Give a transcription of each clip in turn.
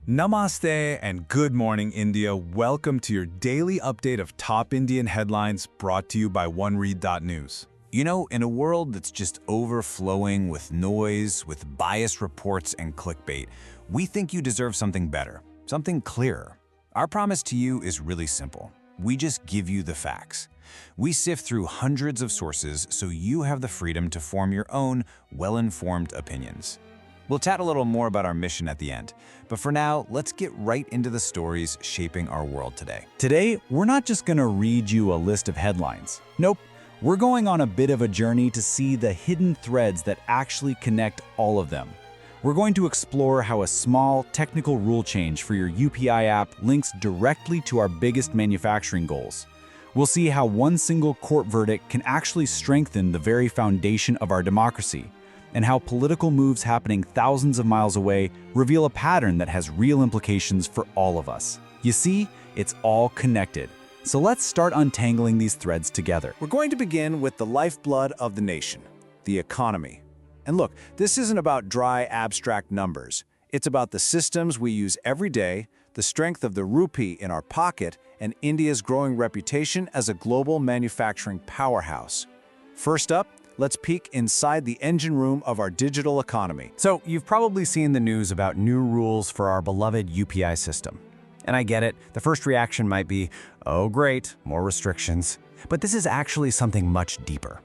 Namaste and good morning, India. Welcome to your daily update of top Indian headlines brought to you by OneRead.News. In a world that's just overflowing with noise, with biased reports and clickbait, we think you deserve something better, something clearer. Our promise to you is really simple. We just give you the facts. We sift through hundreds of sources so you have the freedom to form your own well-informed opinions. We'll chat a little more about our mission at the end, but for now, let's get right into the stories shaping our world today. Today, we're not just going to read you a list of headlines. Nope, we're going on a bit of a journey to see the hidden threads that actually connect all of them. We're going to explore how a small technical rule change for your UPI app links directly to our biggest manufacturing goals. We'll see how one single court verdict can actually strengthen the very foundation of our democracy, and how political moves happening thousands of miles away reveal a pattern that has real implications for all of us. You see, it's all connected. So let's start untangling these threads together. We're going to begin with the lifeblood of the nation, the economy. And look, this isn't about dry, abstract numbers. It's about the systems we use every day, the strength of the rupee in our pocket, and India's growing reputation as a global manufacturing powerhouse. First up, let's peek inside the engine room of our digital economy. So, you've probably seen the news about new rules for our beloved UPI system. And I get it, the first reaction might be, oh great, more restrictions. But this is actually something much deeper.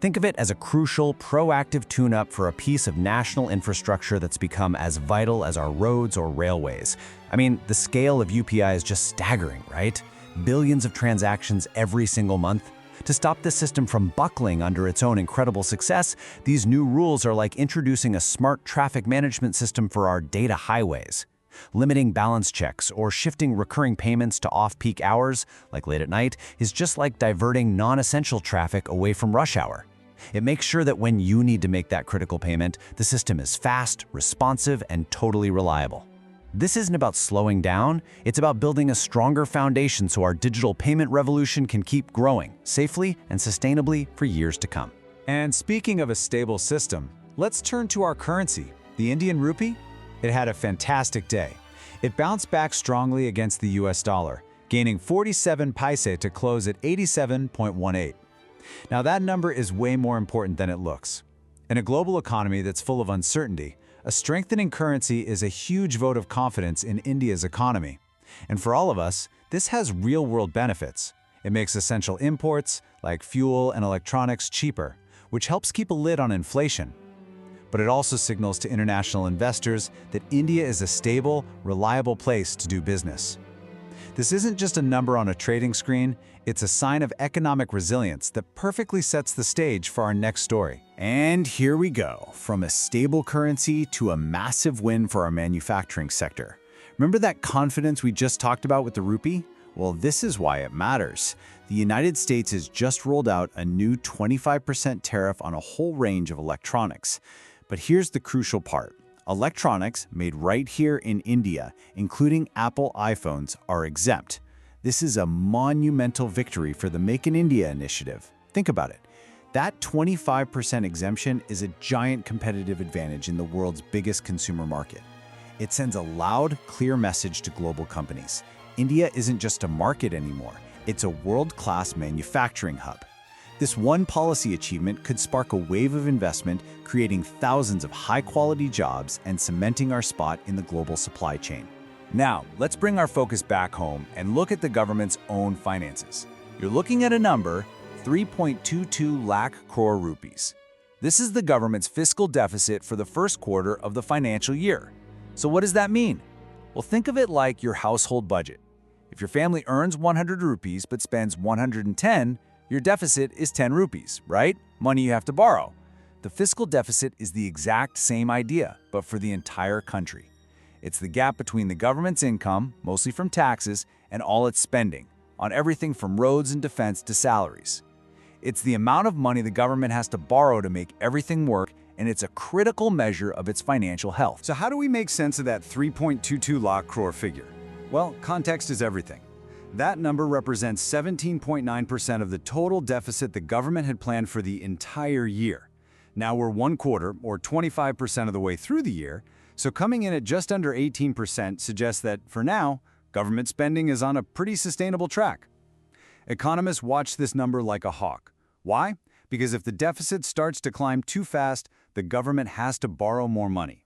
Think of it as a crucial, proactive tune-up for a piece of national infrastructure that's become as vital as our roads or railways. I mean, the scale of UPI is just staggering, right? Billions of transactions every single month. To stop the system from buckling under its own incredible success, these new rules are like introducing a smart traffic management system for our data highways. Limiting balance checks or shifting recurring payments to off-peak hours, like late at night, is just like diverting non-essential traffic away from rush hour. It makes sure that when you need to make that critical payment, the system is fast, responsive, and totally reliable. This isn't about slowing down, it's about building a stronger foundation so our digital payment revolution can keep growing safely and sustainably for years to come. And speaking of a stable system, let's turn to our currency, the Indian rupee. It had a fantastic day. It bounced back strongly against the US dollar, gaining 47 paise to close at 87.18. Now that number is way more important than it looks. In a global economy that's full of uncertainty, a strengthening currency is a huge vote of confidence in India's economy. And for all of us, this has real-world benefits. It makes essential imports, like fuel and electronics, cheaper, which helps keep a lid on inflation. But it also signals to international investors that India is a stable, reliable place to do business. This isn't just a number on a trading screen, it's a sign of economic resilience that perfectly sets the stage for our next story. And here we go, from a stable currency to a massive win for our manufacturing sector. Remember that confidence we just talked about with the rupee? Well, this is why it matters. The United States has just rolled out a new 25% tariff on a whole range of electronics. But here's the crucial part. Electronics made right here in India, including Apple iPhones, are exempt. This is a monumental victory for the Make in India initiative. Think about it. That 25% exemption is a giant competitive advantage in the world's biggest consumer market. It sends a loud, clear message to global companies. India isn't just a market anymore, it's a world-class manufacturing hub. This one policy achievement could spark a wave of investment, creating thousands of high-quality jobs and cementing our spot in the global supply chain. Now, let's bring our focus back home and look at the government's own finances. You're looking at a number, 3.22 lakh crore rupees. This is the government's fiscal deficit for the first quarter of the financial year. So what does that mean? Well, think of it like your household budget. If your family earns 100 rupees but spends 110, your deficit is 10 rupees, right? Money you have to borrow. The fiscal deficit is the exact same idea, but for the entire country. It's the gap between the government's income, mostly from taxes, and all its spending, on everything from roads and defense to salaries. It's the amount of money the government has to borrow to make everything work, and it's a critical measure of its financial health. So how do we make sense of that 3.22 lakh crore figure? Well, context is everything. That number represents 17.9% of the total deficit the government had planned for the entire year. Now we're one quarter, or 25% of the way through the year, So coming in at just under 18% suggests that, for now, government spending is on a pretty sustainable track. Economists watch this number like a hawk. Why? Because if the deficit starts to climb too fast, the government has to borrow more money.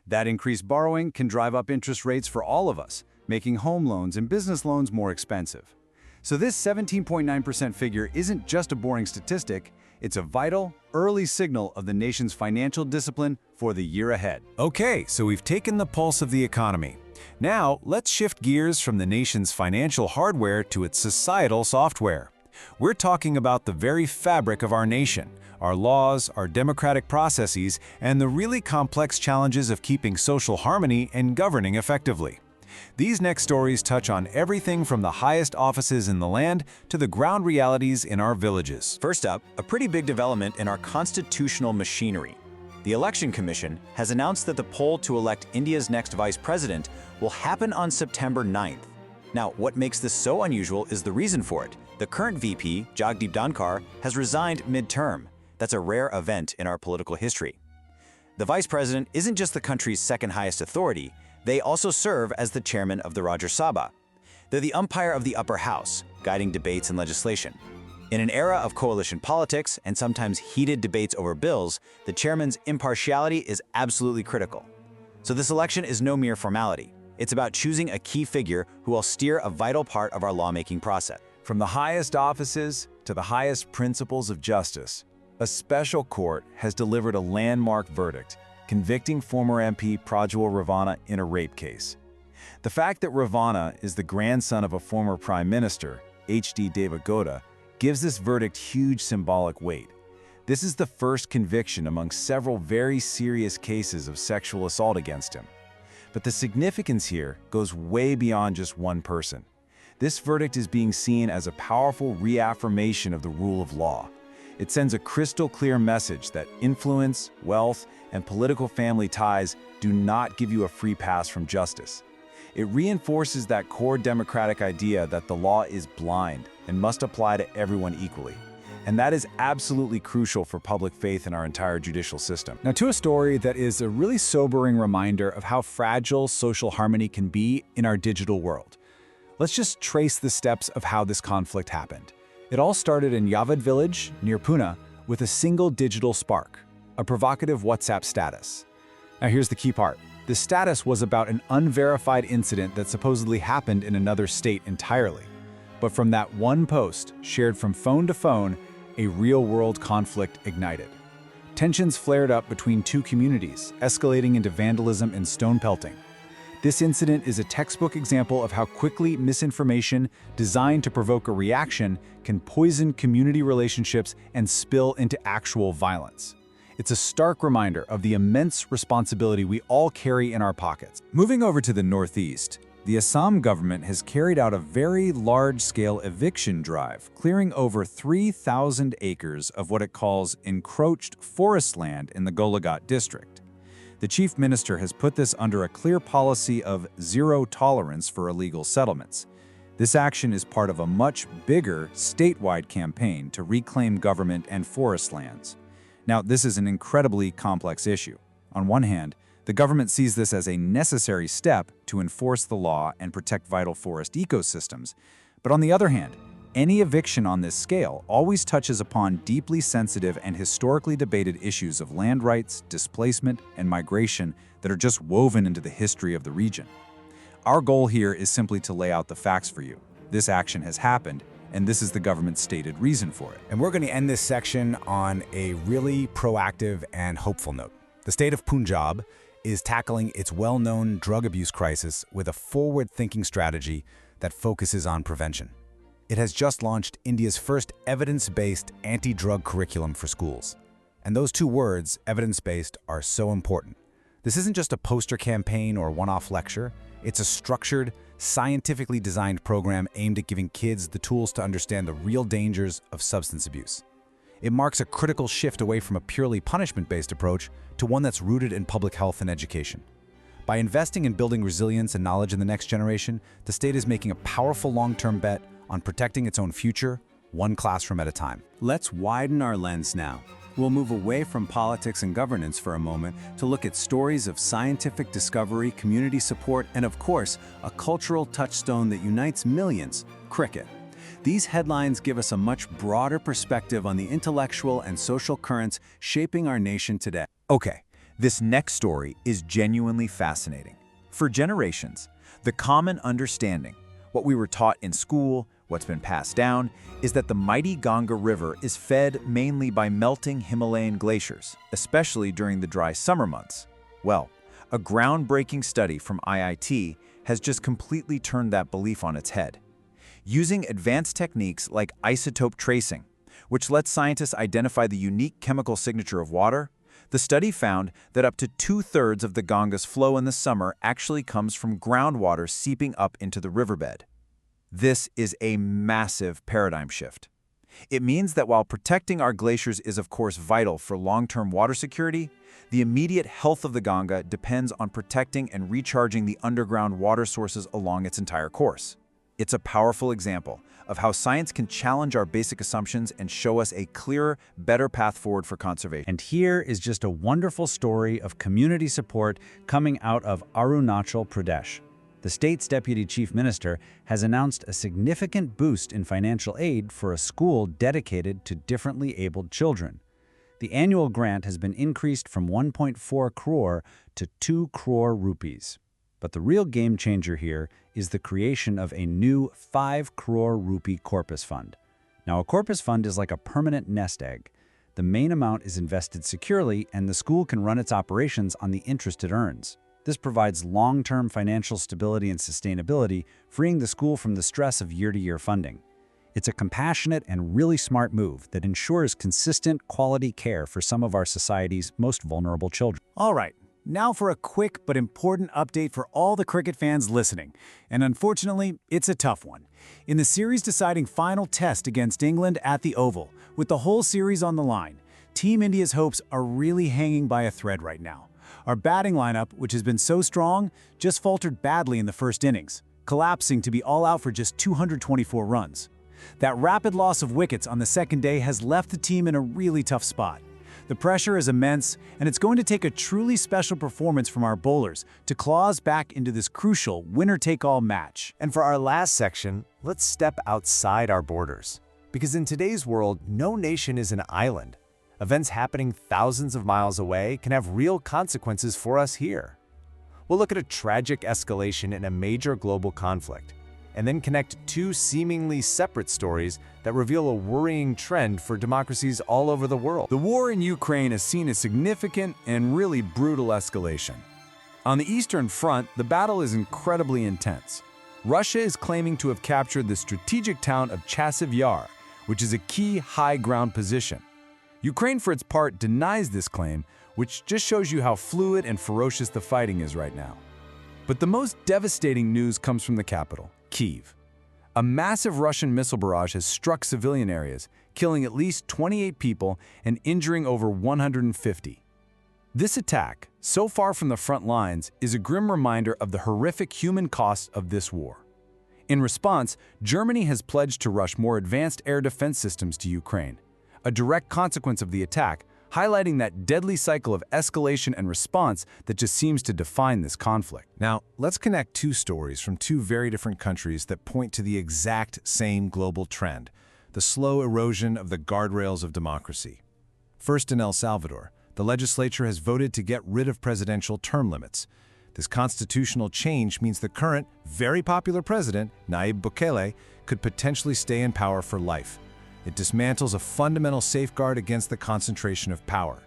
That increased borrowing can drive up interest rates for all of us, making home loans and business loans more expensive. So this 17.9% figure isn't just a boring statistic, it's a vital, early signal of the nation's financial discipline for the year ahead. Okay, so we've taken the pulse of the economy. Now, let's shift gears from the nation's financial hardware to its societal software. We're talking about the very fabric of our nation, our laws, our democratic processes, and the really complex challenges of keeping social harmony and governing effectively. These next stories touch on everything from the highest offices in the land to the ground realities in our villages. First up, a pretty big development in our constitutional machinery. The Election Commission has announced that the poll to elect India's next vice president will happen on September 9th. Now, what makes this so unusual is the reason for it. The current VP, Jagdeep Dhankar, has resigned mid-term. That's a rare event in our political history. The vice president isn't just the country's second highest authority, they also serve as the chairman of the Rajya Sabha. They're the umpire of the upper house, guiding debates and legislation. In an era of coalition politics and sometimes heated debates over bills, the chairman's impartiality is absolutely critical. So this election is no mere formality. It's about choosing a key figure who will steer a vital part of our lawmaking process. From the highest offices to the highest principles of justice, a special court has delivered a landmark verdict, convicting former MP Prajwal Ravana in a rape case. The fact that Ravana is the grandson of a former prime minister, H.D. Deve Gowda, gives this verdict huge symbolic weight. This is the first conviction among several very serious cases of sexual assault against him. But the significance here goes way beyond just one person. This verdict is being seen as a powerful reaffirmation of the rule of law. It sends a crystal clear message that influence, wealth, and political family ties do not give you a free pass from justice. It reinforces that core democratic idea that the law is blind and must apply to everyone equally. And that is absolutely crucial for public faith in our entire judicial system. Now, to a story that is a really sobering reminder of how fragile social harmony can be in our digital world. Let's just trace the steps of how this conflict happened. It all started in Yavad village, near Pune, with a single digital spark, a provocative WhatsApp status. Now here's the key part. The status was about an unverified incident that supposedly happened in another state entirely. But from that one post, shared from phone to phone, a real-world conflict ignited. Tensions flared up between two communities, escalating into vandalism and stone pelting. This incident is a textbook example of how quickly misinformation, designed to provoke a reaction, can poison community relationships and spill into actual violence. It's a stark reminder of the immense responsibility we all carry in our pockets. Moving over to the Northeast, the Assam government has carried out a very large-scale eviction drive, clearing over 3,000 acres of what it calls encroached forest land in the Golaghat district. The chief minister has put this under a clear policy of zero tolerance for illegal settlements. This action is part of a much bigger statewide campaign to reclaim government and forest lands. Now, this is an incredibly complex issue. On one hand, the government sees this as a necessary step to enforce the law and protect vital forest ecosystems. But on the other hand, any eviction on this scale always touches upon deeply sensitive and historically debated issues of land rights, displacement, and migration that are just woven into the history of the region. Our goal here is simply to lay out the facts for you. This action has happened, and this is the government's stated reason for it. And we're going to end this section on a really proactive and hopeful note. The state of Punjab is tackling its well-known drug abuse crisis with a forward-thinking strategy that focuses on prevention. It has just launched India's first evidence-based anti-drug curriculum for schools. And those two words, evidence-based, are so important. This isn't just a poster campaign or one-off lecture. It's a structured, scientifically designed program aimed at giving kids the tools to understand the real dangers of substance abuse. It marks a critical shift away from a purely punishment-based approach to one that's rooted in public health and education. By investing in building resilience and knowledge in the next generation, the state is making a powerful long-term bet on protecting its own future, one classroom at a time. Let's widen our lens now. We'll move away from politics and governance for a moment to look at stories of scientific discovery, community support, and of course, a cultural touchstone that unites millions, cricket. These headlines give us a much broader perspective on the intellectual and social currents shaping our nation today. Okay, this next story is genuinely fascinating. For generations, the common understanding, what we were taught in school, what's been passed down, is that the mighty Ganga River is fed mainly by melting Himalayan glaciers, especially during the dry summer months. Well, a groundbreaking study from IIT has just completely turned that belief on its head. Using advanced techniques like isotope tracing, which lets scientists identify the unique chemical signature of water, the study found that up to 2/3 of the Ganga's flow in the summer actually comes from groundwater seeping up into the riverbed. This is a massive paradigm shift. It means that while protecting our glaciers is of course vital for long-term water security, the immediate health of the Ganga depends on protecting and recharging the underground water sources along its entire course. It's a powerful example of how science can challenge our basic assumptions and show us a clearer, better path forward for conservation. And here is just a wonderful story of community support coming out of Arunachal Pradesh. The state's deputy chief minister has announced a significant boost in financial aid for a school dedicated to differently abled children. The annual grant has been increased from 1.4 crore to 2 crore rupees. But the real game changer here is the creation of a new 5 crore rupee corpus fund. Now, a corpus fund is like a permanent nest egg. The main amount is invested securely, and the school can run its operations on the interest it earns. This provides long-term financial stability and sustainability, freeing the school from the stress of year-to-year funding. It's a compassionate and really smart move that ensures consistent, quality care for some of our society's most vulnerable children. All right, now for a quick but important update for all the cricket fans listening. And unfortunately, it's a tough one. In the series-deciding final test against England at the Oval, with the whole series on the line, Team India's hopes are really hanging by a thread right now. Our batting lineup, which has been so strong, just faltered badly in the first innings, collapsing to be all out for just 224 runs. That rapid loss of wickets on the second day has left the team in a really tough spot. The pressure is immense, and it's going to take a truly special performance from our bowlers to claw us back into this crucial winner-take-all match. And for our last section, let's step outside our borders. Because in today's world, no nation is an island. Events happening thousands of miles away can have real consequences for us here. We'll look at a tragic escalation in a major global conflict, and then connect two seemingly separate stories that reveal a worrying trend for democracies all over the world. The war in Ukraine has seen a significant and really brutal escalation. On the Eastern Front, the battle is incredibly intense. Russia is claiming to have captured the strategic town of Chasiv Yar, which is a key high ground position. Ukraine, for its part, denies this claim, which just shows you how fluid and ferocious the fighting is right now. But the most devastating news comes from the capital, Kyiv. A massive Russian missile barrage has struck civilian areas, killing at least 28 people and injuring over 150. This attack, so far from the front lines, is a grim reminder of the horrific human costs of this war. In response, Germany has pledged to rush more advanced air defense systems to Ukraine, a direct consequence of the attack, highlighting that deadly cycle of escalation and response that just seems to define this conflict. Now, let's connect two stories from two very different countries that point to the exact same global trend, the slow erosion of the guardrails of democracy. First, in El Salvador, the legislature has voted to get rid of presidential term limits. This constitutional change means the current, very popular president, Nayib Bukele, could potentially stay in power for life. It dismantles a fundamental safeguard against the concentration of power.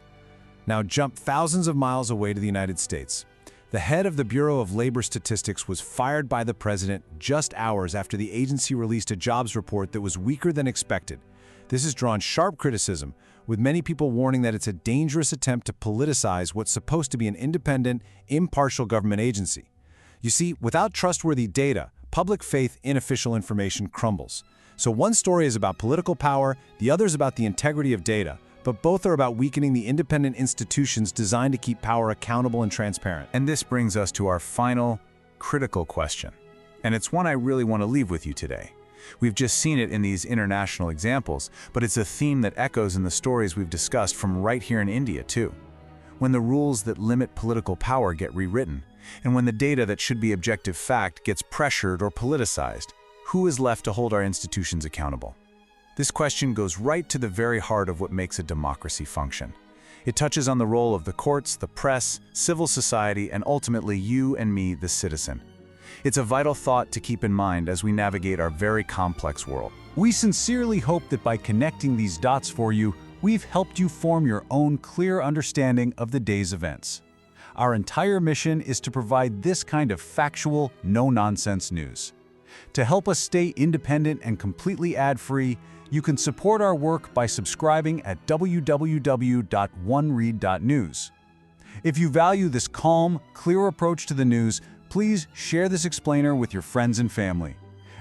Now jump thousands of miles away to the United States. The head of the Bureau of Labor Statistics was fired by the president just hours after the agency released a jobs report that was weaker than expected. This has drawn sharp criticism, with many people warning that it's a dangerous attempt to politicize what's supposed to be an independent, impartial government agency. You see, without trustworthy data, public faith in official information crumbles. So one story is about political power, the other is about the integrity of data, but both are about weakening the independent institutions designed to keep power accountable and transparent. And this brings us to our final, critical question. And it's one I really want to leave with you today. We've just seen it in these international examples, but it's a theme that echoes in the stories we've discussed from right here in India, too. When the rules that limit political power get rewritten, and when the data that should be objective fact gets pressured or politicized, who is left to hold our institutions accountable? This question goes right to the very heart of what makes a democracy function. It touches on the role of the courts, the press, civil society, and ultimately you and me, the citizen. It's a vital thought to keep in mind as we navigate our very complex world. We sincerely hope that by connecting these dots for you, we've helped you form your own clear understanding of the day's events. Our entire mission is to provide this kind of factual, no-nonsense news. To help us stay independent and completely ad-free, you can support our work by subscribing at www.OneRead.News. If you value this calm, clear approach to the news, please share this explainer with your friends and family.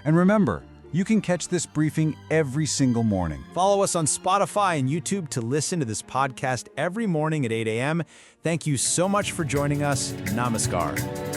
And remember, you can catch this briefing every single morning. Follow us on Spotify and YouTube to listen to this podcast every morning at 8 a.m. Thank you so much for joining us. Namaskar.